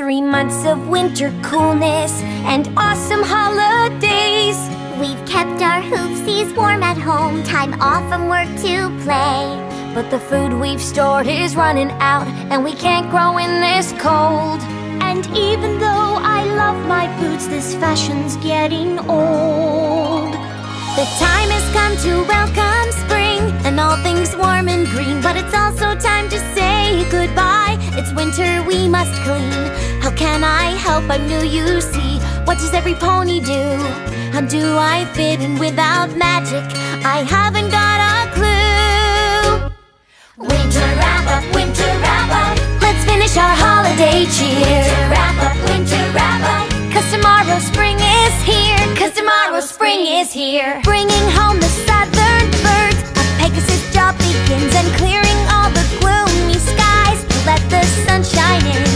3 months of winter coolness and awesome holidays. We've kept our hoofsies warm at home, time off from work to play. But the food we've stored is running out, and we can't grow in this cold. And even though I love my boots, this fashion's getting old. The time has come to welcome spring and all things warm and green. But it's also time to say goodbye. It's winter, we must clean. How can I help? I'm new, you see. What does every pony do? How do I fit in without magic? I haven't got a clue. Winter wrap up, winter wrap up. Let's finish our holiday cheer. Winter wrap up, winter wrap up. 'Cause tomorrow spring is here. 'Cause tomorrow spring is here. Bringing home the southern birds. A Pegasus job begins, and clearing all the gloomy skies to let the sun shine in.